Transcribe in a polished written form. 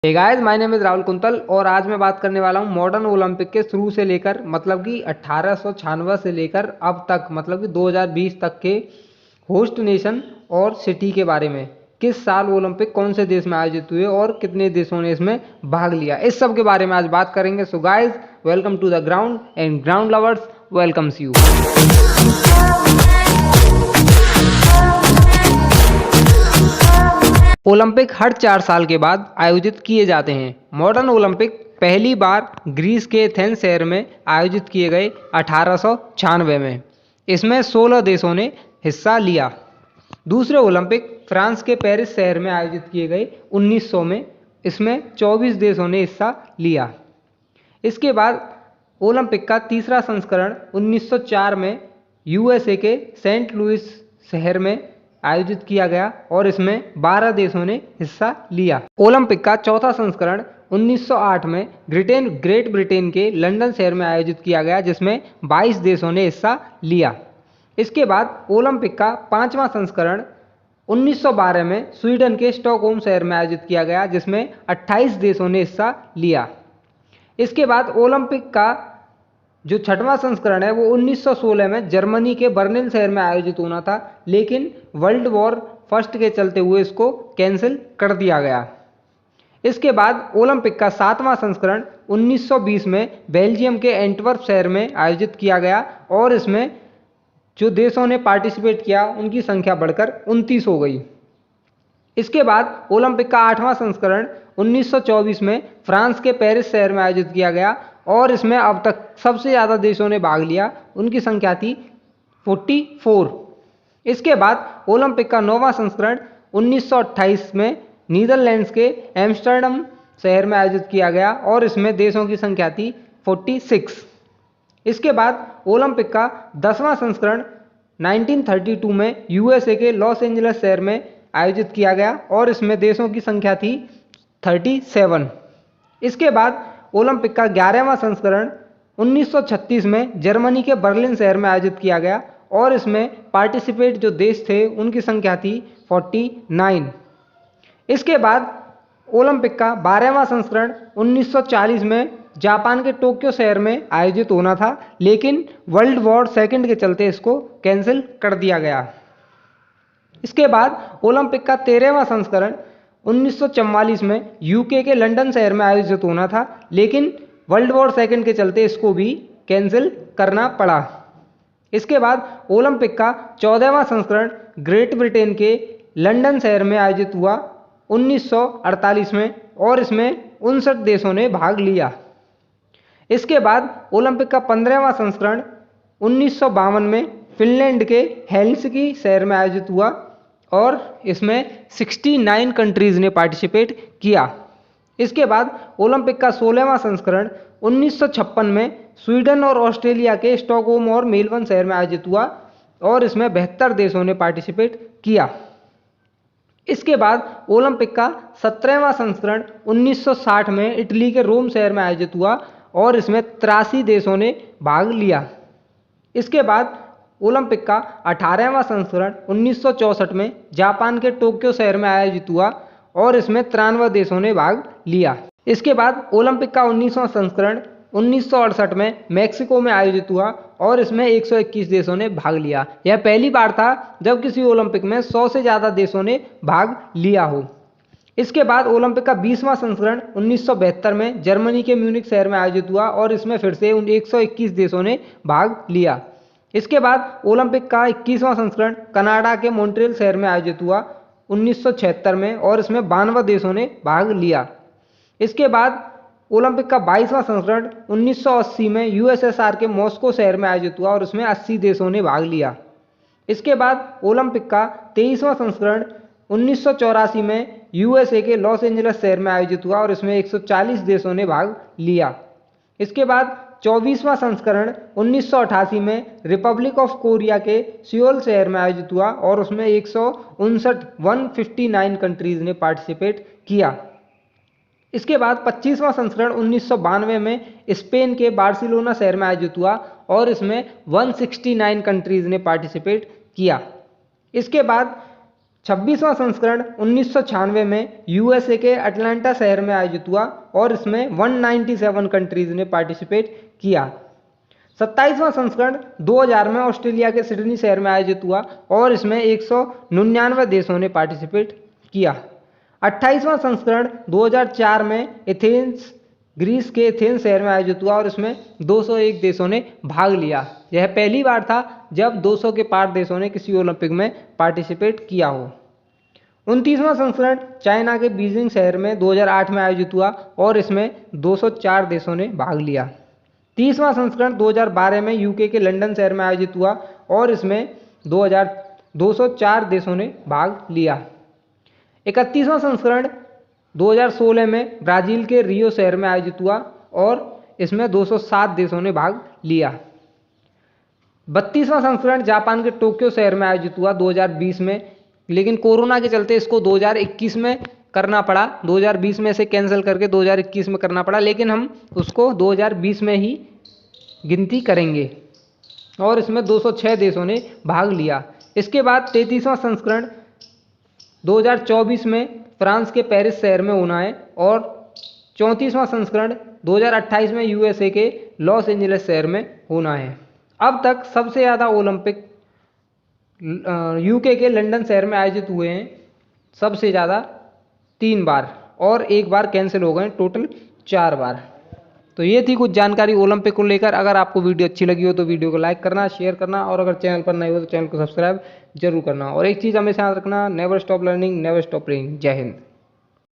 Hey guys, my name is Rahul Kuntal और आज मैं बात करने वाला हूँ मॉडर्न ओलंपिक के शुरू से लेकर मतलब कि 1896 से लेकर अब तक मतलब कि 2020 तक के होस्ट नेशन और सिटी के बारे में। किस साल ओलंपिक कौन से देश में आयोजित हुए और कितने देशों ने इसमें भाग लिया, इस सब के बारे में आज बात करेंगे। So guys, welcome to the ground and ground lovers welcomes you. Olympic हर 4 साल के बाद आयोजित किए जाते हैं। मॉडर्न ओलंपिक पहली बार ग्रीस के एथेंस शहर में आयोजित किए गए 1896 में। इसमें 16 देशों ने हिस्सा लिया। दूसरे ओलंपिक फ्रांस के पेरिस शहर में आयोजित किए गए 1900 में। इसमें 24 देशों ने हिस्सा लिया। इसके बाद ओलंपिक का तीसरा संस्करण 1904 में यूएसए के सेंट लुइस शहर में आयोजित किया गया और इसमें 12 देशों ने हिस्सा लिया। ओलंपिक का चौथा संस्करण 1908 में ग्रेट ब्रिटेन के लंदन शहर में आयोजित किया गया, जिसमें 22 देशों ने हिस्सा लिया। इसके बाद ओलंपिक का पांचवा संस्करण 1912 में स्वीडन के स्टॉकहोम शहर में आयोजित किया गया, जिसमें 28 देशों ने हिस्सा लिया। इसके बाद ओलंपिक का जो छठवां संस्करण है वो 1916 में जर्मनी के बर्लिन शहर में आयोजित होना था, लेकिन वर्ल्ड वॉर फर्स्ट के चलते हुए इसको कैंसिल कर दिया गया। इसके बाद ओलंपिक का सातवां संस्करण 1920 में बेल्जियम के एंटवर्प शहर में आयोजित किया गया और इसमें जो देशों ने पार्टिसिपेट किया उनकी संख्या बढ़कर 29 हो गई। इसके बाद ओलंपिक का आठवां संस्करण 1924 में फ्रांस के पेरिस शहर में आयोजित किया गया और इसमें अब तक सबसे ज़्यादा देशों ने भाग लिया, उनकी संख्या थी 44। इसके बाद ओलंपिक का नौवां संस्करण 1928 में नीदरलैंड्स के एम्स्टर्डम शहर में आयोजित किया गया और इसमें देशों की संख्या थी 46। इसके बाद ओलंपिक का 10वां संस्करण 1932 में यूएसए के लॉस एंजलिस शहर में आयोजित किया गया और इसमें देशों की संख्या थी 37। इसके बाद ओलंपिक का 11वां संस्करण 1936 में जर्मनी के बर्लिन शहर में आयोजित किया गया और इसमें पार्टिसिपेट जो देश थे उनकी संख्या थी 49। इसके बाद ओलंपिक का 12वां संस्करण 1940 में जापान के टोक्यो शहर में आयोजित होना था, लेकिन वर्ल्ड वॉर सेकंड के चलते इसको कैंसिल कर दिया गया। इसके बाद ओलंपिक का 13वां संस्करण 1944 में यूके के लंदन शहर में आयोजित होना था, लेकिन वर्ल्ड वॉर सेकंड के चलते इसको भी कैंसिल करना पड़ा। इसके बाद ओलंपिक का 14वां संस्करण ग्रेट ब्रिटेन के लंदन शहर में आयोजित हुआ 1948 में और इसमें 59 देशों ने भाग लिया। इसके बाद ओलंपिक का 15वां संस्करण 1952 में फिनलैंड के हेलसिंकी शहर में आयोजित हुआ और इसमें 69 कंट्रीज ने पार्टिसिपेट किया। इसके बाद ओलंपिक का 16वां संस्करण 1956 में स्वीडन और ऑस्ट्रेलिया के स्टॉकहोम और मेलबर्न शहर में आयोजित हुआ और इसमें 72 देशों ने पार्टिसिपेट किया। इसके बाद ओलंपिक का 17वां संस्करण 1960 में इटली के रोम शहर में आयोजित हुआ और इसमें 83 देशों ने भाग लिया। इसके बाद ओलंपिक का 18वां संस्करण 1964 में जापान के टोक्यो शहर में आयोजित हुआ और इसमें 93 देशों ने भाग लिया। इसके बाद ओलंपिक का 19वां संस्करण 1968 में मैक्सिको में आयोजित हुआ और इसमें 121 देशों ने भाग लिया। यह पहली बार था जब किसी ओलंपिक में 100 से ज़्यादा देशों ने भाग लिया हो। इसके बाद ओलंपिक का 20वां संस्करण 1972 में जर्मनी के म्यूनिख शहर में आयोजित हुआ और इसमें फिर से 121 देशों ने भाग लिया। इसके बाद ओलंपिक का 21वां संस्करण कनाडा के मॉन्ट्रियल शहर में आयोजित हुआ 1976 में और इसमें 92 देशों ने भाग लिया। इसके बाद ओलंपिक का 22वां संस्करण 1980 में यूएसएसआर के मॉस्को शहर में आयोजित हुआ और इसमें 80 देशों ने भाग लिया। इसके बाद ओलंपिक का 23वां संस्करण 1984 में यूएसए के लॉस एंजलिस शहर में आयोजित हुआ और इसमें 140 देशों ने भाग लिया। इसके बाद 24वां संस्करण 1988 में रिपब्लिक ऑफ कोरिया के सियोल शहर में आयोजित हुआ और उसमें 159 कंट्रीज ने पार्टिसिपेट किया। इसके बाद 25वां संस्करण 1992 में स्पेन के बार्सिलोना शहर में आयोजित हुआ और इसमें 169 कंट्रीज ने पार्टिसिपेट किया। इसके बाद 26वां संस्करण 1996 में यूएसए के अटलांटा शहर में आयोजित हुआ और इसमें 197 कंट्रीज ने पार्टिसिपेट किया। 27वां संस्करण 2000 में ऑस्ट्रेलिया के सिडनी शहर में आयोजित हुआ और इसमें 199 देशों ने पार्टिसिपेट किया। 28वां संस्करण 2004 में एथेंस ग्रीस के एथेंस शहर में आयोजित हुआ और इसमें 201 देशों ने भाग लिया। यह पहली बार था जब 200 के पार देशों ने किसी ओलंपिक में पार्टिसिपेट किया हो। 29वां संस्करण चाइना के बीजिंग शहर में 2008 में आयोजित हुआ और इसमें 204 देशों ने भाग लिया। 30वां संस्करण 2012 में यूके के लंदन शहर में आयोजित हुआ और इसमें 204 देशों ने भाग लिया। 31वां संस्करण 2016 में ब्राज़ील के रियो शहर में आयोजित हुआ और इसमें 207 देशों ने भाग लिया। 32वां संस्करण जापान के टोक्यो शहर में आयोजित हुआ 2020 में, लेकिन कोरोना के चलते इसको 2021 में करना पड़ा। 2020 में से कैंसिल करके 2021 में करना पड़ा, लेकिन हम उसको 2020 में ही गिनती करेंगे और इसमें 206 देशों ने भाग लिया। इसके बाद 33वां संस्करण 2024 में फ्रांस के पेरिस शहर में होना है और 34वां संस्करण 2028 में यूएसए के लॉस एंजलिस शहर में होना है। अब तक सबसे ज़्यादा ओलंपिक यूके के लंदन शहर में आयोजित हुए हैं, सबसे ज़्यादा 3 बार, और 1 बार कैंसिल हो गए, टोटल 4 बार। तो ये थी कुछ जानकारी ओलंपिक को लेकर। अगर आपको वीडियो अच्छी लगी हो तो वीडियो को लाइक करना, शेयर करना और अगर चैनल पर नए हो तो चैनल को सब्सक्राइब जरूर करना। और एक चीज़ हमेशा याद रखना, never stop learning, never stop praying. जय हिंद।